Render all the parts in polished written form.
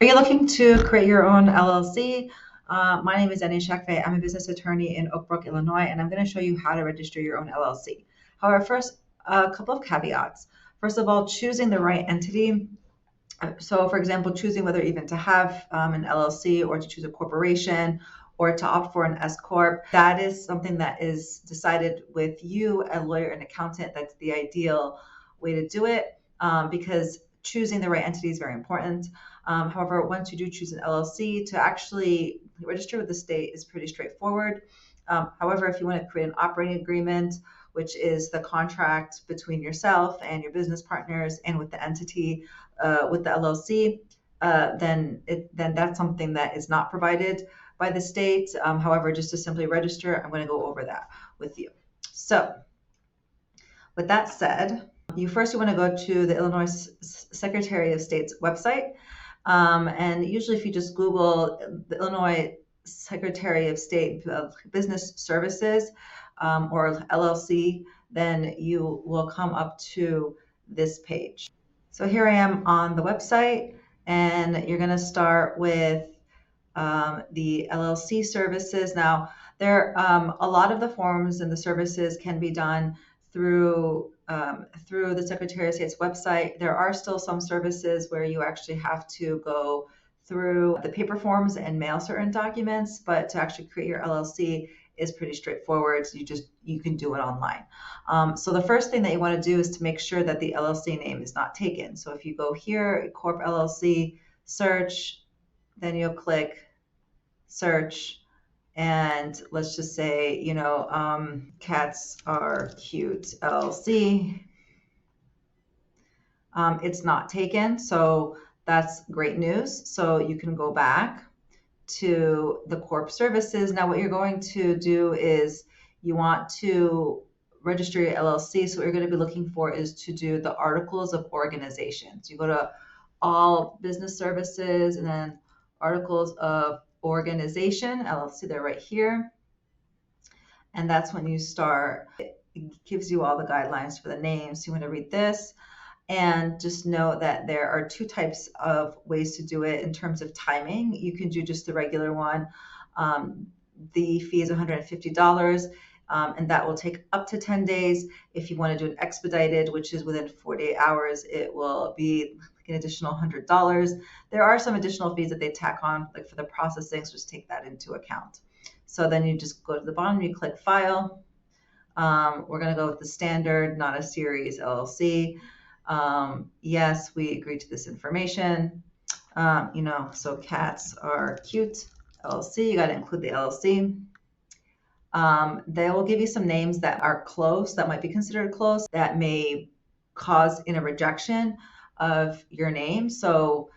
Are you looking to create your own LLC? My name is Danya Shakfeh. I'm a business attorney in Oak Brook, Illinois, and I'm going to show you how to register your own LLC. However, first, a couple of caveats. First of all, choosing the right entity. So, for example, choosing whether even to have an LLC or to choose a corporation or to opt for an S corp, that is something that is decided with you, a lawyer, and accountant. That's the ideal way to do it because choosing the right entity is very important. However, once you do choose an LLC, to actually register with the state is pretty straightforward. However, if you want to create an operating agreement, which is the contract between yourself and your business partners and with the entity, with the LLC, then that's something that is not provided by the state. However, just to simply register, I'm going to go over that with you. So, with that said, you want to go to the Illinois Secretary of State's website, and usually, if you just Google the Illinois Secretary of State Business Services or LLC, then you will come up to this page. So here I am on the website, and you're going to start with the LLC services. Now, a lot of the forms and the services can be done through the Secretary of State's website. There are still some services where you actually have to go through the paper forms and mail certain documents, but to actually create your LLC is pretty straightforward. So you can do it online. So the first thing that you want to do is to make sure that the LLC name is not taken. So if you go here, Corp LLC, search, then you'll click search, and let's just say, cats are cute LLC. It's not taken, so that's great news. So you can go back to the corp services. Now what you're going to do is you want to register your LLC. So what you're going to be looking for is to do the Articles of Organization. So you go to all business services and then Articles of Organization, LLC, they're right here. And that's when you start. It gives you all the guidelines for the names. You want to read this. And just know that there are two types of ways to do it in terms of timing. You can do just the regular one. The fee is $150, and that will take up to 10 days. If you want to do an expedited, which is within 48 hours, it will be an additional $100. There are some additional fees that they tack on, like for the processing, so just take that into account. So then you just go to the bottom, you click File. We're going to go with the standard, not a series LLC. Yes, we agree to this information. So cats are cute LLC. You got to include the LLC. They will give you some names that are close, that might be considered close, that may cause a rejection of your name. So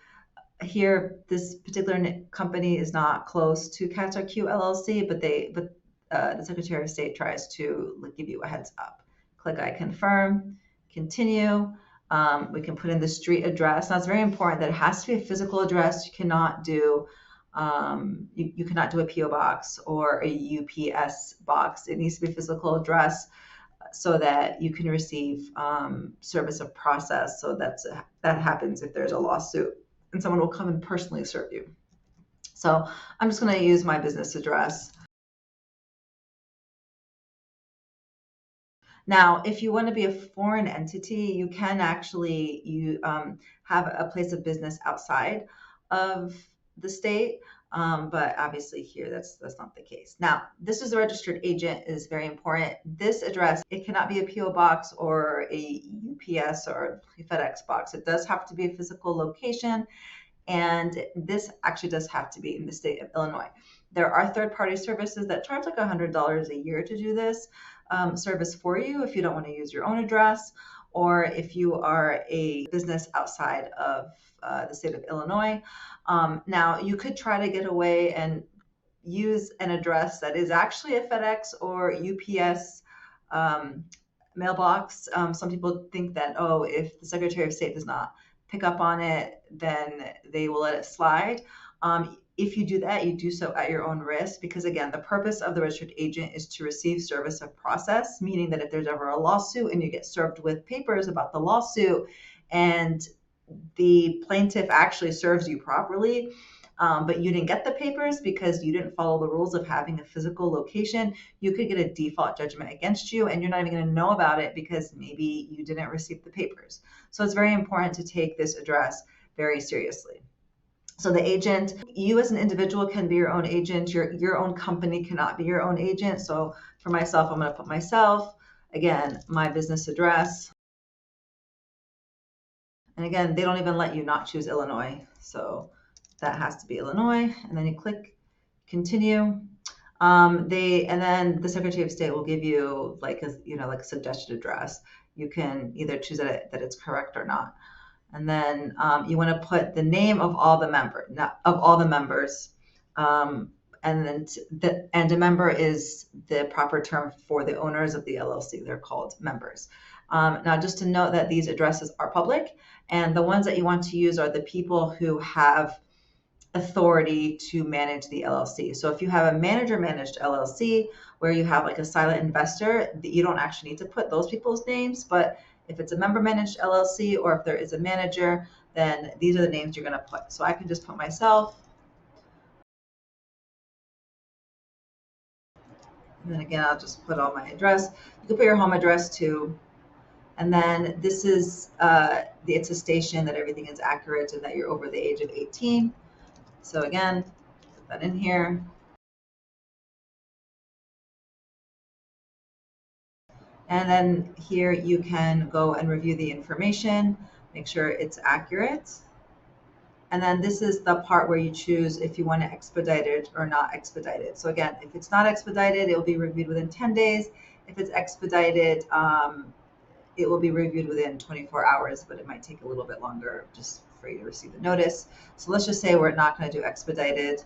here, this particular company is not close to Cats Are Cute LLC, but the Secretary of State tries to give you a heads up. Click I confirm, continue. We can put in the street address. Now it's very important that it has to be a physical address. You cannot do you cannot do a PO box or a UPS box. It needs to be a physical address so that you can receive service of process. So that happens if there's a lawsuit and someone will come and personally serve you. So I'm just going to use my business address. Now, if you want to be a foreign entity, you can actually have a place of business outside of the state, but obviously here that's not the case. Now, this is a registered agent is very important. This address, it cannot be a PO box or a UPS or a FedEx box. It does have to be a physical location, and this actually does have to be in the state of Illinois. There are third-party services that charge like $100 a year to do this service for you if you don't want to use your own address, or if you are a business outside of the state of Illinois. Now, you could try to get away and use an address that is actually a FedEx or UPS mailbox. Some people think that, if the Secretary of State does not pick up on it, then they will let it slide. If you do that, you do so at your own risk, because again, the purpose of the registered agent is to receive service of process, meaning that if there's ever a lawsuit and you get served with papers about the lawsuit and the plaintiff actually serves you properly, but you didn't get the papers because you didn't follow the rules of having a physical location, you could get a default judgment against you, and you're not even going to know about it because maybe you didn't receive the papers. So it's very important to take this address very seriously. So the agent, you as an individual can be your own agent. Your own company cannot be your own agent. So for myself, I'm going to put myself, again, my business address. And again, they don't even let you not choose Illinois. So that has to be Illinois. And then you click continue. And then the Secretary of State will give you like a suggested address. You can either choose that it's correct or not. And then you want to put the name of all the members. And then and a member is the proper term for the owners of the LLC. They're called members. Now, just to note that these addresses are public, and the ones that you want to use are the people who have authority to manage the LLC. So if you have a manager managed LLC where you have like a silent investor, you don't actually need to put those people's names. But if it's a member managed LLC or if there is a manager, then these are the names you're going to put. So I can just put myself. And then again, I'll just put all my address. You can put your home address too. And then this is the attestation that everything is accurate and that you're over the age of 18. So again, put that in here. And then here you can go and review the information, make sure it's accurate. And then this is the part where you choose if you want to expedite it or not expedited. So again, if it's not expedited, it will be reviewed within 10 days. If it's expedited, it will be reviewed within 24 hours, but it might take a little bit longer just for you to receive the notice. So let's just say we're not going to do expedited.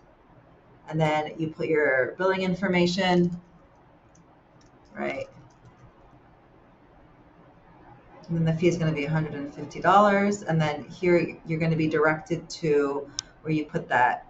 And then you put your billing information, right? And then the fee is going to be $150. And then here you're going to be directed to where you put that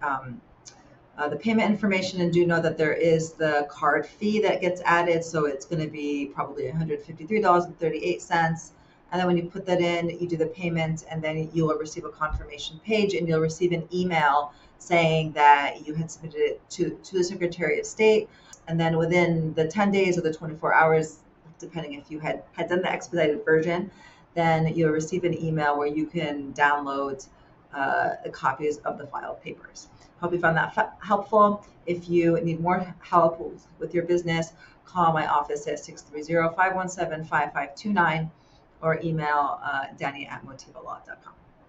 the payment information, and do know that there is the card fee that gets added. So it's going to be probably $153.38. And then when you put that in, you do the payment, and then you will receive a confirmation page, and you'll receive an email saying that you had submitted it to the Secretary of State. And then within the 10 days or the 24 hours, depending if you had done the expedited version, then you'll receive an email where you can download the copies of the filed papers. Hope you found that helpful. If you need more help with your business, call my office at 630-517-5529 or email Danya@motivalaw.com.